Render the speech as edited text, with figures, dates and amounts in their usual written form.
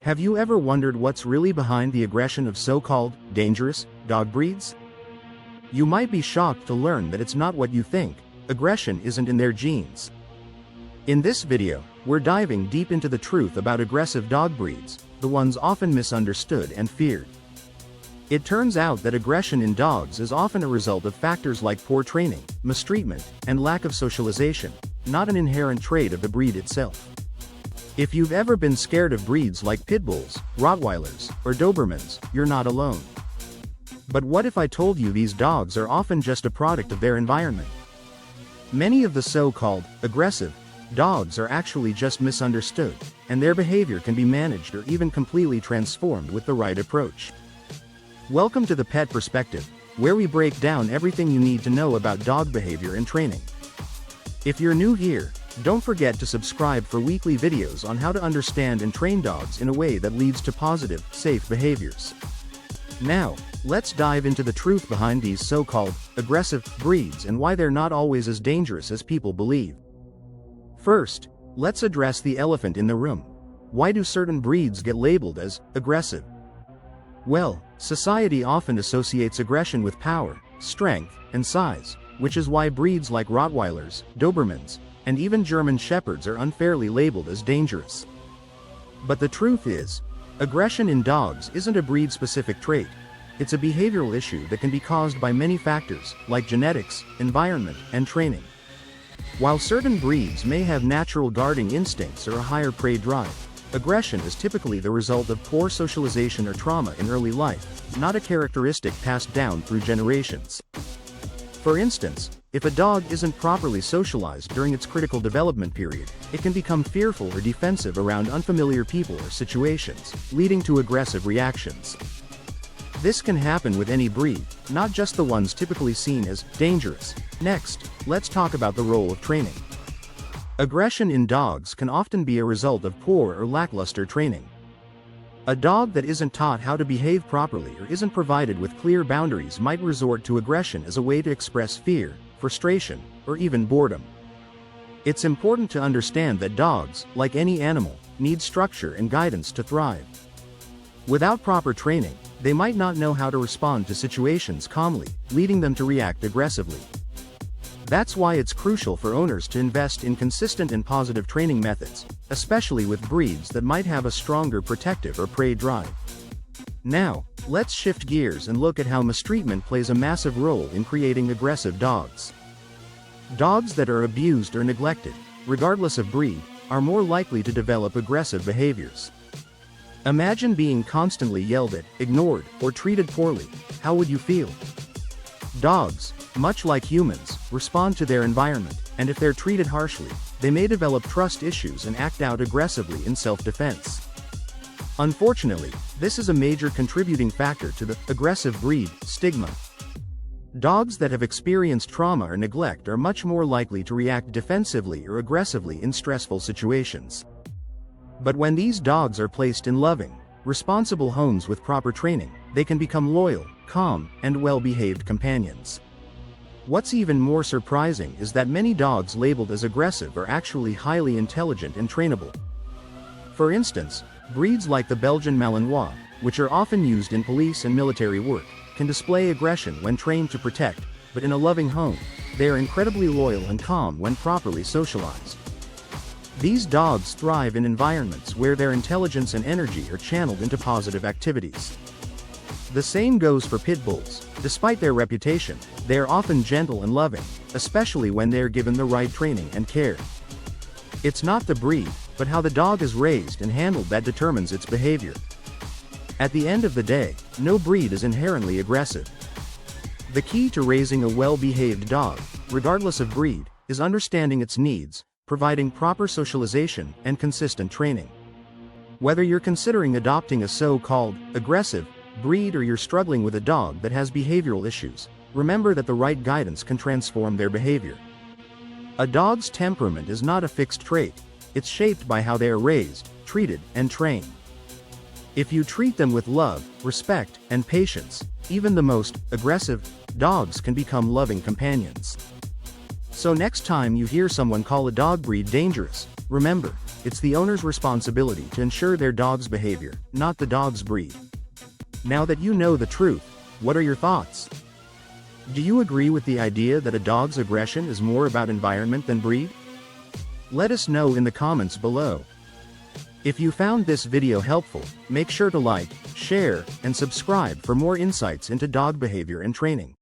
Have you ever wondered what's really behind the aggression of so-called dangerous dog breeds? You might be shocked to learn that it's not what you think. Aggression isn't in their genes. In this video, we're diving deep into the truth about aggressive dog breeds, the ones often misunderstood and feared. It turns out that aggression in dogs is often a result of factors like poor training, mistreatment, and lack of socialization, not an inherent trait of the breed itself. If you've ever been scared of breeds like pit bulls, Rottweilers, or Dobermans, you're not alone. But what if I told you these dogs are often just a product of their environment? Many of the so-called aggressive dogs are actually just misunderstood, and their behavior can be managed or even completely transformed with the right approach. Welcome to the Pet Perspective, where we break down everything you need to know about dog behavior and training. If you're new here, don't forget to subscribe for weekly videos on how to understand and train dogs in a way that leads to positive, safe behaviors. Now, let's dive into the truth behind these so-called aggressive breeds and why they're not always as dangerous as people believe. First, let's address the elephant in the room. Why do certain breeds get labeled as aggressive? Well, society often associates aggression with power, strength, and size, which is why breeds like Rottweilers, Dobermans, and even German Shepherds are unfairly labeled as dangerous. But the truth is, aggression in dogs isn't a breed-specific trait. It's a behavioral issue that can be caused by many factors, like genetics, environment, and training. While certain breeds may have natural guarding instincts or a higher prey drive, aggression is typically the result of poor socialization or trauma in early life, not a characteristic passed down through generations. For instance, if a dog isn't properly socialized during its critical development period, it can become fearful or defensive around unfamiliar people or situations, leading to aggressive reactions. This can happen with any breed, not just the ones typically seen as dangerous. Next, let's talk about the role of training. Aggression in dogs can often be a result of poor or lackluster training. A dog that isn't taught how to behave properly or isn't provided with clear boundaries might resort to aggression as a way to express fear, frustration, or even boredom. It's important to understand that dogs, like any animal, need structure and guidance to thrive. Without proper training, they might not know how to respond to situations calmly, leading them to react aggressively. That's why it's crucial for owners to invest in consistent and positive training methods, especially with breeds that might have a stronger protective or prey drive. Now, let's shift gears and look at how mistreatment plays a massive role in creating aggressive dogs. Dogs that are abused or neglected, regardless of breed, are more likely to develop aggressive behaviors. Imagine being constantly yelled at, ignored, or treated poorly. How would you feel? Dogs, much like humans, respond to their environment, and if they're treated harshly, they may develop trust issues and act out aggressively in self-defense. Unfortunately, this is a major contributing factor to the aggressive breed stigma. Dogs that have experienced trauma or neglect are much more likely to react defensively or aggressively in stressful situations. But when these dogs are placed in loving, responsible homes with proper training, they can become loyal, calm, and well-behaved companions. What's even more surprising is that many dogs labeled as aggressive are actually highly intelligent and trainable. For instance, breeds like the Belgian Malinois, which are often used in police and military work, can display aggression when trained to protect, but in a loving home, they are incredibly loyal and calm when properly socialized. These dogs thrive in environments where their intelligence and energy are channeled into positive activities. The same goes for pit bulls. Despite their reputation, they are often gentle and loving, especially when they are given the right training and care. It's not the breed, but how the dog is raised and handled that determines its behavior. At the end of the day, no breed is inherently aggressive. The key to raising a well-behaved dog, regardless of breed, is understanding its needs, providing proper socialization, and consistent training. Whether you're considering adopting a so-called aggressive breed or you're struggling with a dog that has behavioral issues, remember that the right guidance can transform their behavior. A dog's temperament is not a fixed trait. It's shaped by how they are raised, treated, and trained. If you treat them with love, respect, and patience, even the most aggressive dogs can become loving companions. So next time you hear someone call a dog breed dangerous, remember, it's the owner's responsibility to ensure their dog's behavior, not the dog's breed. Now that you know the truth, what are your thoughts? Do you agree with the idea that a dog's aggression is more about environment than breed? Let us know in the comments below. If you found this video helpful, make sure to like, share, and subscribe for more insights into dog behavior and training.